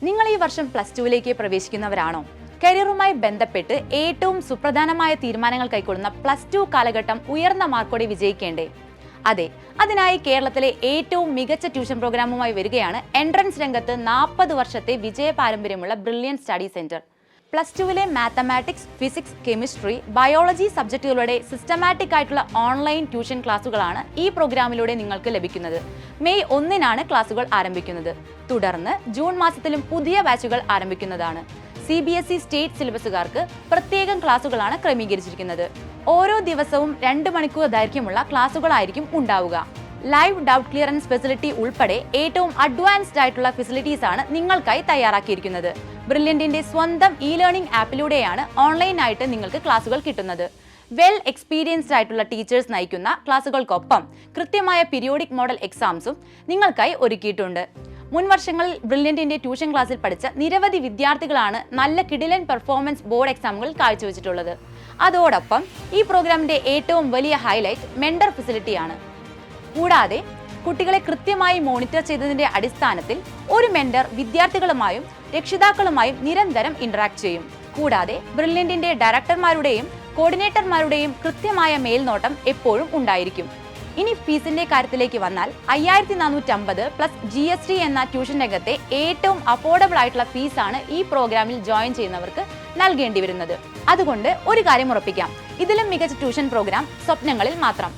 നിങ്ങൾ ഈ വർഷം +2ലേക്ക് പ്രവേശിക്കുന്നവരാണോ? കരിയറുമായി ബന്ധപ്പെട്ട് ഏറ്റവും സുപ്രധാനമായ തീരുമാനങ്ങൾ കൈക്കൊള്ളുന്ന +2 കാലഘട്ടം ഉയർന്ന മാർക്കോടെ വിജയിക്കേണ്ടേ? അതെ, അതിനായി കേരളത്തിലെ ഏറ്റവും മികച്ച ട്യൂഷൻ പ്രോഗ്രാമുമായി വരികയാണ് എൻട്രൻസ് രംഗത്ത് 40 വർഷത്തെ വിജയ പാരമ്പര്യമുള്ള ബ്രില്യൻ സ്റ്റഡി സെന്റർ. +2ലെ മാത്തമാറ്റിക്സ്, ഫിസിക്സ്, കെമിസ്ട്രി, ബയോളജി സബ്ജക്റ്റുകളുടെ സിസ്റ്റമാറ്റിക് ആയിട്ടുള്ള ഓൺലൈൻ ട്യൂഷൻ ക്ലാസുകളാണ് ഈ പ്രോഗ്രാമിലൂടെ നിങ്ങൾക്ക് ലഭിക്കുന്നത്. മെയ് 1-നാണ് ക്ലാസുകൾ ആരംഭിക്കുന്നത്. തുടർന്ന് ജൂൺ മാസത്തിലും പുതിയ ബാച്ചുകൾ ആരംഭിക്കുന്നതാണ്. CBSE സ്റ്റേറ്റ് സിലബസുകാർക്ക് പ്രത്യേകം ക്ലാസുകളാണ് ക്രമീകരിച്ചിരിക്കുന്നത്. ഓരോ ദിവസവും 2 മണിക്കൂർ ദൈർഘ്യമുള്ള ക്ലാസുകളായിരിക്കും ഉണ്ടാവുക. ലൈവ് ഡൗട്ട് ക്ലിയറൻസ് ഫെസിലിറ്റി ഉൾപ്പെടെ ഏറ്റവും അഡ്വാൻസ്ഡ് ആയിട്ടുള്ള ഫെസിലിറ്റീസ് ആണ് നിങ്ങൾക്കായി തയ്യാറാക്കിയിരിക്കുന്നത്. ബ്രില്യന്റിന്റെ സ്വന്തം ലേണിംഗ് ആപ്പിലൂടെയാണ് ഓൺലൈനായിട്ട് നിങ്ങൾക്ക് ക്ലാസുകൾ കിട്ടുന്നത്. വെൽ എക്സ്പീരിയൻസ്ഡ് ആയിട്ടുള്ള ടീച്ചേഴ്സ് നയിക്കുന്ന ക്ലാസുകൾക്കൊപ്പം കൃത്യമായ പീരിയോഡിക് മോഡൽ എക്സാംസും നിങ്ങൾക്കായി ഒരുക്കിയിട്ടുണ്ട്. മുൻ വർഷങ്ങളിൽ ബ്രില്യന്റിന്റെ ട്യൂഷൻ ക്ലാസ്സിൽ പഠിച്ച നിരവധി വിദ്യാർത്ഥികളാണ് നല്ല കിടിലൻ പെർഫോമൻസ് ബോർഡ് എക്സാമുകളിൽ കാഴ്ചവെച്ചിട്ടുള്ളത്. അതോടൊപ്പം ഈ പ്രോഗ്രാമിന്റെ ഏറ്റവും വലിയ ഹൈലൈറ്റ് മെന്റർ ഫെസിലിറ്റിയാണ്. കൂടാതെ കുട്ടികളെ കൃത്യമായി മോണിറ്റർ ചെയ്തതിന്റെ അടിസ്ഥാനത്തിൽ ഒരു മെന്റർ വിദ്യാർത്ഥികളുമായും രക്ഷിതാക്കളുമായും നിരന്തരം ഇന്ററാക്ട് ചെയ്യും. കൂടാതെ ബ്രില്യന്റിന്റെ ഡയറക്ടർമാരുടെയും കോർഡിനേറ്റർമാരുടെയും കൃത്യമായ മേൽനോട്ടം എപ്പോഴും ഉണ്ടായിരിക്കും. ഇനി ഫീസിന്റെ കാര്യത്തിലേക്ക് വന്നാൽ 5450 പ്ലസ് GST എന്ന ട്യൂഷൻ രംഗത്തെ ഏറ്റവും അഫോർഡബിൾ ആയിട്ടുള്ള ഫീസാണ് ഈ പ്രോഗ്രാമിൽ ജോയിൻ ചെയ്യുന്നവർക്ക് നൽകേണ്ടി വരുന്നത്. അതുകൊണ്ട് ഒരു കാര്യം ഉറപ്പിക്കാം, ഇതിലും മികച്ച ട്യൂഷൻ പ്രോഗ്രാം സ്വപ്നങ്ങളിൽ മാത്രം.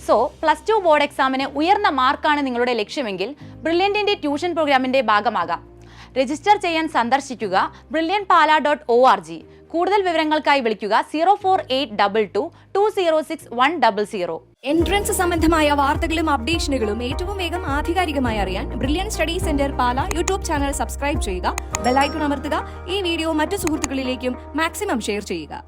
സോ +2 ബോർഡ് എക്സാമിന് ഉയർന്ന മാർക്കാണ് നിങ്ങളുടെ ലക്ഷ്യമെങ്കിൽ ബ്രില്യന്റിന്റെ ട്യൂഷൻ പ്രോഗ്രാമിന്റെ ഭാഗമാകാം. രജിസ്റ്റർ ചെയ്യാൻ സന്ദർശിക്കുക brilliantpala.org. കൂടുതൽ വിവരങ്ങൾക്കായി വിളിക്കുക 04822 206 100. എൻട്രൻസ് സംബന്ധമായ വാർത്തകളും അപ്ഡേഷനുകളും ഏറ്റവും വേഗം ആധികാരികമായി അറിയാൻ ബ്രില്യൻ സ്റ്റഡി സെന്റർ പാല യൂട്യൂബ് ചാനൽ സബ്സ്ക്രൈബ് ചെയ്യുക, ബെൽ ഐക്കൺ അമർത്തുക. ഈ വീഡിയോ മറ്റു സുഹൃത്തുക്കളിലേക്കും മാക്സിമം ഷെയർ ചെയ്യുക.